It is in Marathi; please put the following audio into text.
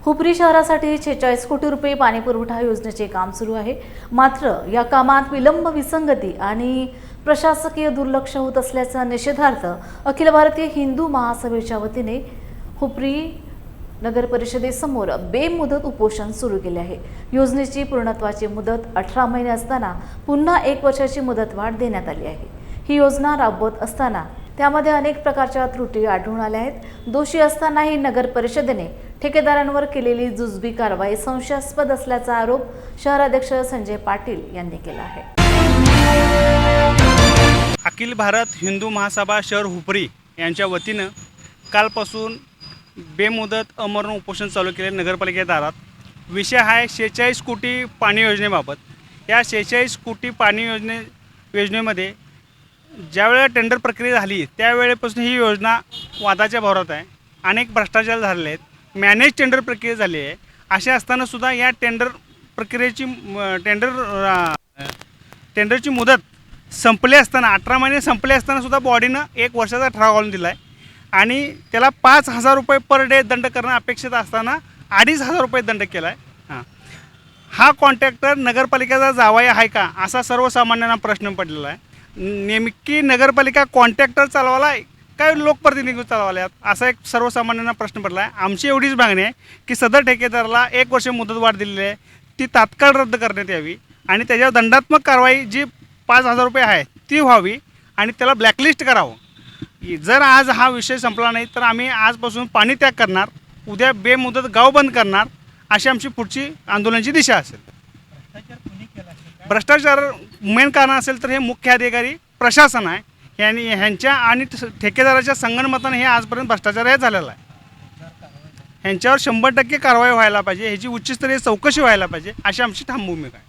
हुपरी शहरासाठी 46 कोटी रुपये पाणीपुरवठा योजनेचे काम सुरू आहे। मात्र या कामात विलंब, विसंगती आणि प्रशासकीय दुर्लक्ष होत असल्याचा निषेधार्थ अखिल भारतीय हिंदू महासभेच्या वतीने हुपरी नगर परिषदेसमोर बेमुदत उपोषण सुरू केले आहे। योजनेची पूर्णत्वाची मुदत 18 महिने असताना पुन्हा 1 वर्षाची मुदतवाढ देण्यात आली आहे। ही योजना राबवत असताना त्यामध्ये अनेक प्रकारच्या त्रुटी आढळून आल्या आहेत। दोषी असतानाही नगर परिषदेने ठेकेदारांवर केलेली जुजबी कारवाई संशयास्पद असल्याचा आरोप शहराध्यक्ष संजय पाटील यांनी केला आहे। अखिल भारत हिंदू महासभा शहर हुपरी यांच्या वतीनं कालपासून बेमुदत अमरण उपोषण चालू केले नगरपालिके दारात। विषय आहे 46 कोटी पाणी योजनेबाबत। या 46 कोटी पाणी योजनेमध्ये ज्यावेळेला टेंडर प्रक्रिया झाली त्यावेळेपासून ही योजना वादाच्या भोवऱ्यात आहे। अनेक भ्रष्टाचार झालेले आहेत, मॅनेज टेंडर प्रक्रिया झाली आहे। असे असताना सुद्धा या टेंडर प्रक्रियेची टेंडरची मुदत संपली असताना 18 महिने संपले असताना सुद्धा बॉडीनं 1 वर्षाचा ठराव घालून दिला आहे आणि त्याला 5,000 रुपये पर डे दंड करणं अपेक्षित असताना 2,500 रुपये दंड केला आहे। हा कॉन्ट्रॅक्टर नगरपालिकेचा जावाई आहे का असा सर्वसामान्यांना प्रश्न पडलेला आहे। नेमकी नगरपालिका कॉन्ट्रॅक्टर चालवायला काय लोकप्रतिनिधी चालवायला असा एक सर्वसामान्यांना प्रश्न पडला आहे। आमची एवढीच मागणी आहे की सदर ठेकेदाराला 1 वर्ष मुदतवाढ दिलेली आहे ती तात्काळ रद्द करण्यात यावी आणि त्याच्यावर दंडात्मक कारवाई जी 5,000 रुपये आहे ती व्हावी आणि त्याला ब्लॅकलिस्ट करावं। जर आज हा विषय संपला नाही तर आम्ही आजपासून पाणी त्याग करणार, उद्या बेमुदत गाव बंद करणार, अशी आमची पुढची आंदोलनाची दिशा असेल। भ्रष्टाचार मेन कारण असेल तर हे मुख्य अधिकारी प्रशासन आहे यांनी ह्यांच्या आणि ठेकेदाराच्या संगनमताने हे आजपर्यंत भ्रष्टाचार हे झालेला आहे। ह्यांच्यावर 100% कारवाई व्हायला पाहिजे, ह्याची उच्चस्तरीय चौकशी व्हायला पाहिजे अशी आमची ठाम भूमिका आहे।